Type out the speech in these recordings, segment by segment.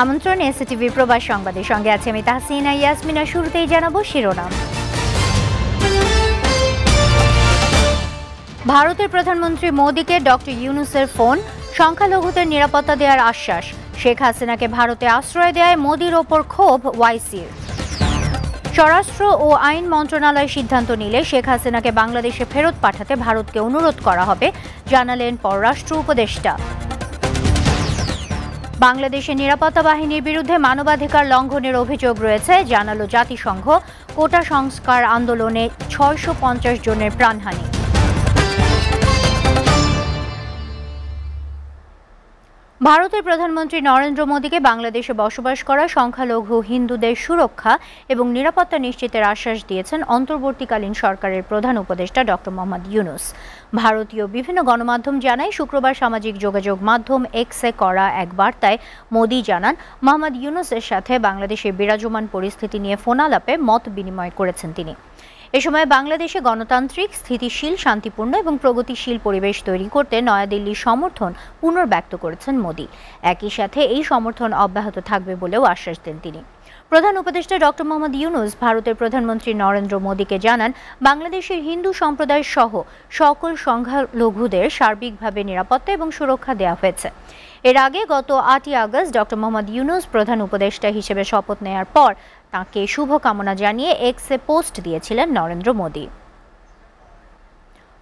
আমন্ত্রণ এসটিভি প্রবাস সংবাদের সঙ্গে আছে আমি তাহসিনা ইয়াসমিনা। শুরুতেই জানাবো শিরোনাম। ভারতের প্রধানমন্ত্রী মোদীকে ডক্টর ইউনূসের ফোন, সংখ্যালঘুদের নিরাপত্তা দেওয়ার আশ্বাস। শেখ হাসিনাকে ভারতে আশ্রয় দেওয়ায় মোদীর ওপর ক্ষোভ ওয়াইসির। স্বরাষ্ট্র ও আইন মন্ত্রণালয় সিদ্ধান্ত নিলে শেখ হাসিনাকে বাংলাদেশে ফেরত পাঠাতে ভারতকে অনুরোধ করা হবে, জানালেন পররাষ্ট্র উপদেষ্টা। বাংলাদেশের নিরাপত্তা বাহিনীর বিরুদ্ধে মানবাধিকার লঙ্ঘনের অভিযোগ রয়েছে, জানালো জাতিসংঘ। কোটা সংস্কার আন্দোলনে ৬৫০ জনের প্রাণহানি। ভারতের প্রধানমন্ত্রী নরেন্দ্র মোদীকে বাংলাদেশে বসবাস করা সংখ্যালঘু হিন্দুদের সুরক্ষা এবং নিরাপত্তা নিশ্চিতের আশ্বাস দিয়েছেন অন্তর্বর্তীকালীন সরকারের প্রধান উপদেষ্টা ডক্টর মোহাম্মদ ইউনূস। ভারতীয় বিভিন্ন গণমাধ্যম জানায়, শুক্রবার সামাজিক যোগাযোগ মাধ্যম এক্সে করা এক বার্তায় মোদী জানান, মোহাম্মদ ইউনূসের সাথে বাংলাদেশের বিরাজমান পরিস্থিতি নিয়ে ফোনালাপে মত বিনিময় করেছেন তিনি। এ সময় বাংলাদেশে গণতান্ত্রিক, স্থিতিশীল, শান্তিপূর্ণ এবং প্রগতিশীল পরিবেশ তৈরি করতে নয়াদিল্লির সমর্থন পুনর্ব্যক্ত করেছেন মোদী। একই সাথে এই সমর্থন অব্যাহত থাকবে বলেও আশ্বাস দেন তিনি। প্রধান উপদেষ্টা ডক্টর মোহাম্মদ ইউনূস ভারতের প্রধানমন্ত্রী নরেন্দ্র মোদীকে জানান, বাংলাদেশের হিন্দু সম্প্রদায় সহ সকল সংখ্যালঘুদের সার্বিকভাবে নিরাপত্তা এবং সুরক্ষা দেওয়া হয়েছে। এর আগে গত ৮ই আগস্ট ডক্টর মোহাম্মদ ইউনূস প্রধান উপদেষ্টা হিসেবে শপথ নেয়ার পর তাঁকে শুভকামনা জানিয়ে এক্সে পোস্ট দিয়েছিলেন নরেন্দ্র মোদী।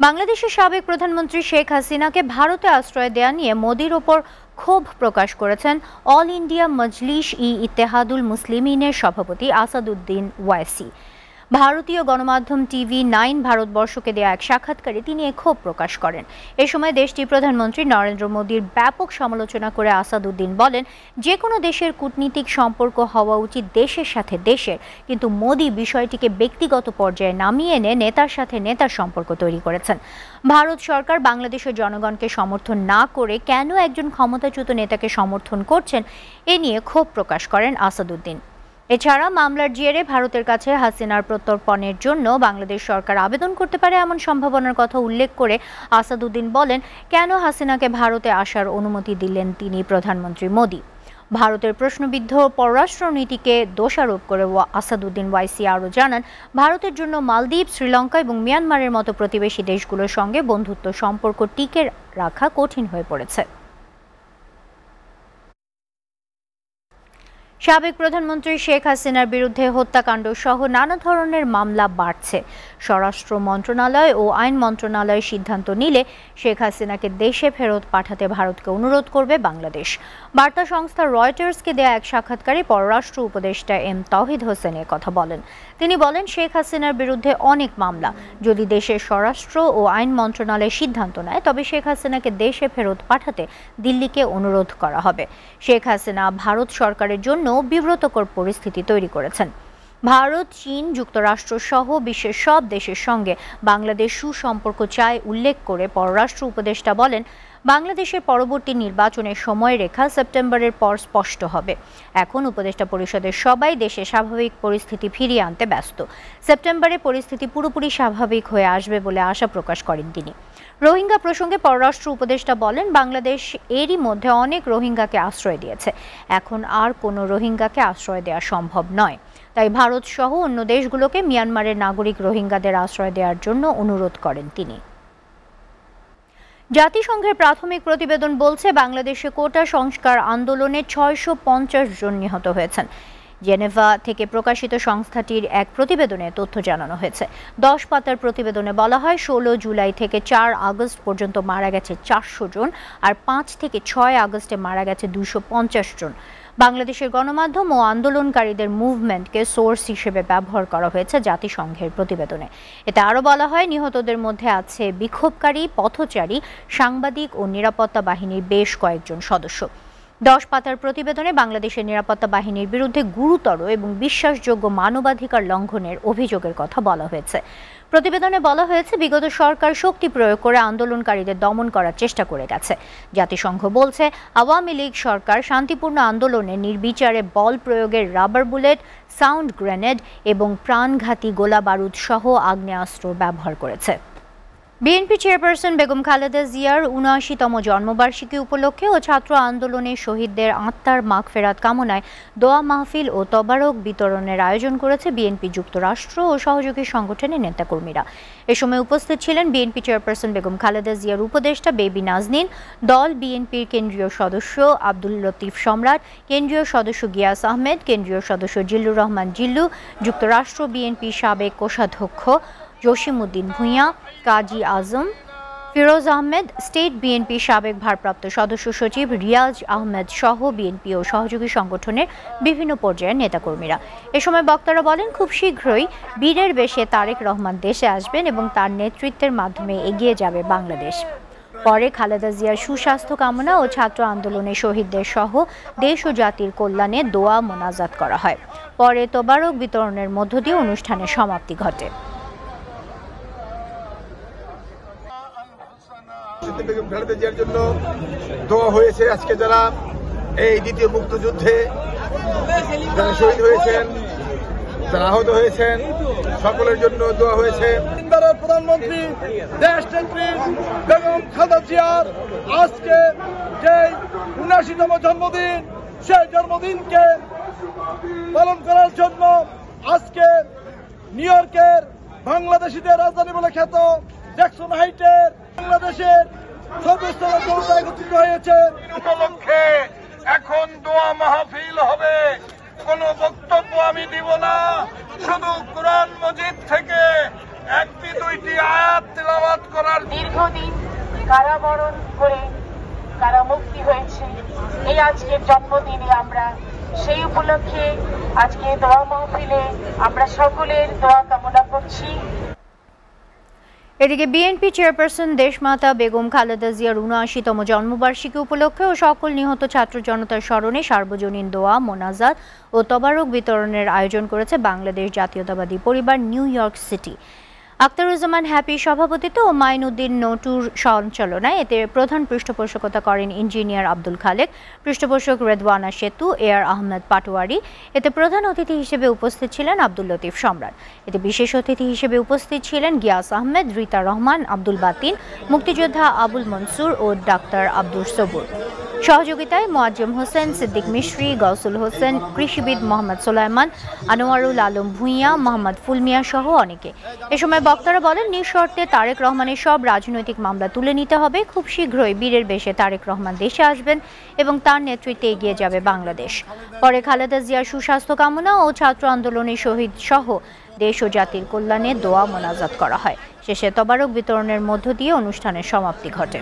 বাংলাদেশের সাবেক প্রধানমন্ত্রী শেখ হাসিনাকে ভারতে আশ্রয় দেয়া নিয়ে মোদীর ওপর ক্ষোভ প্রকাশ করেছেন অল ইন্ডিয়া মজলিস-ই-ইত্তেহাদুল মুসলিমিনের সভাপতি আসাদুদ্দিন ওয়াইসি। ভারতীয় গণমাধ্যম TV9 ভারতবর্ষকে দেয়া এক সাক্ষাৎকারে তিনি ক্ষোভ প্রকাশ করেন। এ সময় দেশটির প্রধানমন্ত্রী নরেন্দ্র মোদীর ব্যাপক সমালোচনা করে আসাদুদ্দিন বলেন, যে কোনো দেশের কূটনীতিক সম্পর্ক হওয়া উচিত দেশের সাথে দেশের, কিন্তু মোদী বিষয়টিকে ব্যক্তিগত পর্যায়ে নামিয়ে এনে নেতার সাথে নেতার সম্পর্ক তৈরি করেছেন। ভারত সরকার বাংলাদেশের জনগণকে সমর্থন না করে কেন একজন ক্ষমতাচ্যুত নেতাকে সমর্থন করছেন, এ নিয়ে ক্ষোভ প্রকাশ করেন আসাদুদ্দিন। এছাড়া মামলার জেরে ভারতের কাছে হাসিনার প্রত্যর্পণের জন্য বাংলাদেশ সরকার আবেদন করতে পারে এমন সম্ভাবনার কথা উল্লেখ করে আসাদুদ্দিন বলেন, কেন হাসিনাকে ভারতে আসার অনুমতি দিলেন তিনি প্রধানমন্ত্রী মোদী। ভারতের প্রশ্নবিদ্ধ পররাষ্ট্রনীতিকে দোষারোপ করে আসাদুদ্দিন ওয়াইসি আরও জানান, ভারতের জন্য মালদ্বীপ, শ্রীলঙ্কা এবং মিয়ানমারের মতো প্রতিবেশী দেশগুলোর সঙ্গে বন্ধুত্ব সম্পর্ক টিকে রাখা কঠিন হয়ে পড়েছে। সাবেক প্রধানমন্ত্রী শেখ হাসিনার বিরুদ্ধে হত্যাকাণ্ড সহ নানা ধরনের মামলা বাড়ছে। স্বরাষ্ট্র মন্ত্রণালয় ও আইন মন্ত্রণালয় সিদ্ধান্ত নিলে শেখ হাসিনাকে দেশে ফেরত পাঠাতে ভারতকে অনুরোধ করবে বাংলাদেশ। বার্তা সংস্থা রয়টার্সকে দেয়া এক সাক্ষাৎকারে পররাষ্ট্র উপদেষ্টা এম তৌহিদ হোসেন কথা বলেন। তিনি বলেন, শেখ হাসিনার বিরুদ্ধে অনেক মামলা। যদি দেশের স্বরাষ্ট্র ও আইন মন্ত্রণালয় সিদ্ধান্ত নেয়, তবে শেখ হাসিনাকে দেশে ফেরত পাঠাতে দিল্লিকে অনুরোধ করা হবে। শেখ হাসিনা ভারত সরকারের জন্য বিব্রতকর পরিস্থিতি তৈরি করেছেন। ভারত, চীন, যুক্তরাষ্ট্র সহ বিশ্বের সব দেশের সঙ্গে বাংলাদেশ সুসম্পর্ক চায় উল্লেখ করে পররাষ্ট্র উপদেষ্টা বলেন, বাংলাদেশের পরবর্তী নির্বাচনের সময়রেখা সেপ্টেম্বরের পর স্পষ্ট হবে। এখন উপদেষ্টা পরিষদের সবাই দেশে স্বাভাবিক পরিস্থিতি ফিরিয়ে আনতে ব্যস্ত। সেপ্টেম্বরে পরিস্থিতি পুরোপুরি স্বাভাবিক হয়ে আসবে বলে আশা প্রকাশ করেন তিনি। রোহিঙ্গা প্রসঙ্গে পররাষ্ট্র উপদেষ্টা বলেন, বাংলাদেশ এরই মধ্যে অনেক রোহিঙ্গাকে আশ্রয় দিয়েছে। এখন আর কোনো রোহিঙ্গাকে আশ্রয় দেওয়া সম্ভব নয়। তাই ভারত সহ অন্য দেশগুলোকে মিয়ানমারের নাগরিক রোহিঙ্গাদের আশ্রয় দেওয়ার জন্য অনুরোধ করেন তিনি। জাতিসংঘের প্রাথমিক প্রতিবেদন বলছে, বাংলাদেশে কোটা সংস্কার আন্দোলনে ৬৫০ জন নিহত হয়েছেন। জেনেভা থেকে প্রকাশিত সংস্থাটির এক প্রতিবেদনে তথ্য জানানো হয়েছে। ১০ পাতার প্রতিবেদনে বলা হয়, ১৬ জুলাই থেকে ৪ আগস্ট পর্যন্ত মারা গেছে ৪০০ জন, আর ৫ থেকে ৬ আগস্টে মারা গেছে ২৫০ জন। বাংলাদেশের গণমাধ্যম ও আন্দোলনকারীদের মুভমেন্টকে সোর্স হিসেবে ব্যবহার করা হয়েছে জাতিসংঘের প্রতিবেদনে। এতে আরও বলা হয়, নিহতদের মধ্যে আছে বিক্ষোভকারী, পথচারী, সাংবাদিক ও নিরাপত্তা বাহিনীর বেশ কয়েকজন সদস্য। ১০ পাতার প্রতিবেদনে বাংলাদেশের নিরাপত্তা বাহিনীর বিরুদ্ধে গুরুতর এবং বিশ্বাসযোগ্য মানবাধিকার লঙ্ঘনের অভিযোগের কথা বলা হয়েছে। প্রতিবেদনে বলা হয়েছে, বিগত সরকার শক্তি প্রয়োগ করে আন্দোলনকারীদের দমন করার চেষ্টা করে গেছে। জাতিসংঘ বলছে, আওয়ামী লীগ সরকার শান্তিপূর্ণ আন্দোলনে নির্বিচারে বল প্রয়োগের রাবার বুলেট, সাউন্ড গ্রেনেড এবং প্রাণঘাতী গোলা বারুদ সহ আগ্নেয়াস্ত্র ব্যবহার করেছে। বিএনপি চেয়ারপারসন বেগম খালেদা জিয়ার ৭৯তম জন্মবার্ষিকী উপলক্ষে ও ছাত্র আন্দোলনে শহীদদের আত্মার মাগফেরাত কামনায় দোয়া মাহফিল ও তবারক বিতরণের আয়োজন করেছে বিএনপি যুক্তরাষ্ট্র ও সহযোগী সংগঠনের নেতাকর্মীরা। এ সময় উপস্থিত ছিলেন বিএনপি চেয়ারপারসন বেগম খালেদা জিয়ার উপদেষ্টা বেবি নাজনীন, দল বিএনপির কেন্দ্রীয় সদস্য আব্দুল লতিফ সম্রাট, কেন্দ্রীয় সদস্য গিয়াস আহমেদ, কেন্দ্রীয় সদস্য জিল্লুর রহমান জিল্লু, যুক্তরাষ্ট্র বিএনপির সাবেক কোষাধ্যক্ষ জসিমউদ্দিন ভূঁইয়া, কাজী আজম, ফিরোজ আহমেদ, স্টেট বিএনপি সাবেক ভারপ্রাপ্ত সদস্য সচিব রিয়াজ আহমেদ সহ বিএনপি ও সহযোগী সংগঠনের বিভিন্ন পর্যায়ের নেতাকর্মীরা। এ সময় বক্তারা বলেন, খুব শীঘ্রই বীরের বেশে তারেক রহমান দেশে আসবেন এবং তার নেতৃত্বের মাধ্যমে এগিয়ে যাবে বাংলাদেশ। পরে খালেদা জিয়ার সুস্বাস্থ্য কামনা ও ছাত্র আন্দোলনে শহীদদের সহ দেশ ও জাতির কল্যাণে দোয়া মোনাজাত করা হয়। পরে তোবারক বিতরণের মধ্য দিয়ে অনুষ্ঠানের সমাপ্তি ঘটে। বেগম খালেদা জিয়ার জন্য দোয়া হয়েছে। আজকে যারা এই দ্বিতীয় মুক্তিযুদ্ধে যারা শহীদ হয়েছেন, যারা আহত হয়েছেন, সকলের জন্য দোয়া হয়েছে। প্রধানমন্ত্রী দেশ নেত্রী বেগম খালেদা জিয়ার আজকে যে ৭৯তম জন্মদিন, সেই জন্মদিনকে পালন করার জন্য আজকে নিউ ইয়র্কের বাংলাদেশিদের রাজধানী বলে খ্যাত জ্যাকসন হাইটের বাংলাদেশের সদস্যরা জনতা একত্রিত হয়েছে। উপলক্ষে এখন দোয়া মাহফিল হবে। কোন বক্তব্য আমি দিব না, শুধু কোরআন মজিদ থেকে একটি দুইটি আয়াত তেলাওয়াত করার। দীর্ঘদিন কারাবরণ করে কারা মুক্তি হয়েছে এই আজকের জন্মদিনে আমরা সেই উপলক্ষে আজকে দোয়া মাহফিলে আমরা সকলের দোয়া কামনা করছি। এদিকে বিএনপি চেয়ারপারসন দেশমাতা বেগম খালেদা জিয়ার ৭৯তম জন্মবার্ষিকী উপলক্ষে ও সকল নিহত ছাত্র জনতার স্মরণে সার্বজনীন দোয়া, মোনাজাত ও তবারক বিতরণের আয়োজন করেছে বাংলাদেশ জাতীয়তাবাদী পরিবার নিউ ইয়র্ক সিটি। আখতারুজ্জামান হ্যাপির সভাপতিত্ব ও মাইনুদ্দিন নটুর সঞ্চালনায় এতে প্রধান পৃষ্ঠপোষকতা করেন ইঞ্জিনিয়ার আব্দুল খালেক, পৃষ্ঠপোষক রেদওয়ানা সেতু, এআর আহমেদ পাটোয়ারি। এতে প্রধান অতিথি হিসেবে উপস্থিত ছিলেন আব্দুল লতিফ সম্রাট। এতে বিশেষ অতিথি হিসেবে উপস্থিত ছিলেন গিয়াস আহমেদ, রিতা রহমান, আব্দুল বাতিন, মুক্তিযোদ্ধা আবুল মনসুর ও ডাক্তার আব্দুল সবুর। সহযোগিতায় মোয়াজ্জেম হোসেন, সিদ্দিক মিশরি, গৌসুল হোসেন, কৃষিবিদ মোহাম্মদ সোলাইমান, আনোয়ারুল আলম ভূঁইয়া, মোহাম্মদ ফুলমিয়া সহ অনেকে। এ সময় বক্তারা বলেন, নিঃশর্তে তারেক রহমানের সব রাজনৈতিক মামলা তুলে নিতে হবে। খুব শীঘ্রই বীরের বেশে তারেক রহমান দেশে আসবেন এবং তার নেতৃত্বে এগিয়ে যাবে বাংলাদেশ। পরে খালেদা জিয়ার সুস্বাস্থ্য কামনা ও ছাত্র আন্দোলনে শহীদ সহ দেশ ও জাতির কল্যাণে দোয়া মোনাজাত করা হয়। শেষে তবারক বিতরণের মধ্য দিয়ে অনুষ্ঠানের সমাপ্তি ঘটে।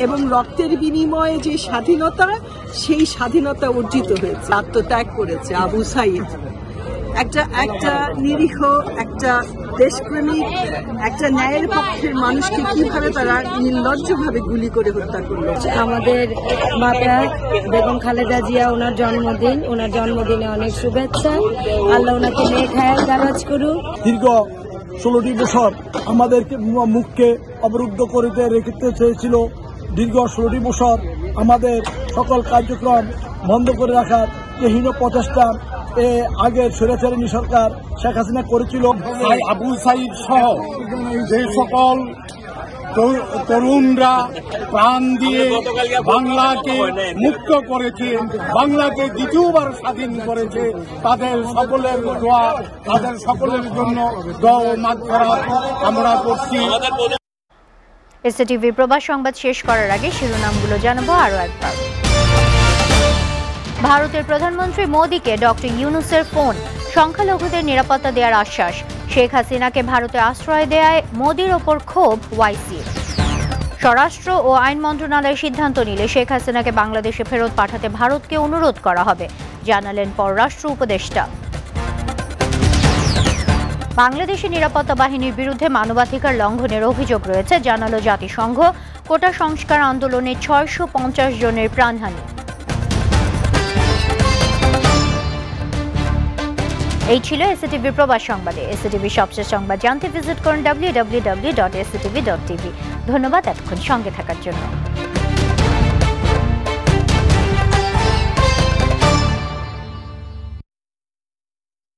এবং রক্তের বিনিময়ে যে স্বাধীনতা, সেই স্বাধীনতা অর্জিত হয়েছে, আত্মত্যাগ করেছে আবু সাইদ। একটা নিরীহ, একটা দেশপ্রেমিক, একটা ন্যায়ের পক্ষের মানুষকে কিভাবে তারা নির্লজ্জভাবে গুলি করে হত্যা করলো। আমাদের মাতা বেগম খালেদা জিয়া, ওনার জন্মদিনে অনেক শুভেচ্ছা। আল্লাহ ওনাকে নেক হায়াত দারাজ করুক। দীর্ঘ 16টি বছর আমাদেরকে মুখকে অবরুদ্ধ করতে রেখে চেয়েছিল। দীর্ঘ 16টি বছর আমাদের সকল কার্যক্রম বন্ধ করে রাখার হীন প্রচেষ্টা আগের স্বৈরাচারী সরকার শেখ হাসিনা করেছিল। আবু সাইদ সহ যে সকল তরুণরা প্রাণ দিয়ে বাংলাকে মুক্ত করেছে, বাংলাকে দ্বিতীয়বার স্বাধীন করেছে, তাদের সকলের দোয়া, তাদের সকলের জন্য দোয়া ও মাগফিরাত আমরা করছি। এসটিভির প্রবাস সংবাদ শেষ করার আগে শিরোনামগুলো জানাবো আরও একবার। ভারতের প্রধানমন্ত্রী মোদীকে ডক্টর ইউনূসের ফোন, সংখ্যালঘুদের নিরাপত্তা দেওয়ার আশ্বাস। শেখ হাসিনাকে ভারতে আশ্রয় দেয়ায় মোদীর ওপর ক্ষোভ ওয়াইসির। স্বরাষ্ট্র ও আইন মন্ত্রণালয়ের সিদ্ধান্ত নিলে শেখ হাসিনাকে বাংলাদেশে ফেরত পাঠাতে ভারতকে অনুরোধ করা হবে, জানালেন পররাষ্ট্র উপদেষ্টা। বাংলাদেশের নিরাপত্তা বাহিনীর বিরুদ্ধে মানবাধিকার লঙ্ঘনের অভিযোগ রয়েছে, জানালো জাতিসংঘ। কোটা সংস্কার আন্দোলনে 650 জনের প্রাণহানি। এই ছিল এসটিভির প্রবাস সংবাদে। এসটিভির সবশেষ সংবাদ জানতে ভিজিট করুন www.sctv.tv। ধন্যবাদ এতক্ষণ সঙ্গে থাকার জন্য।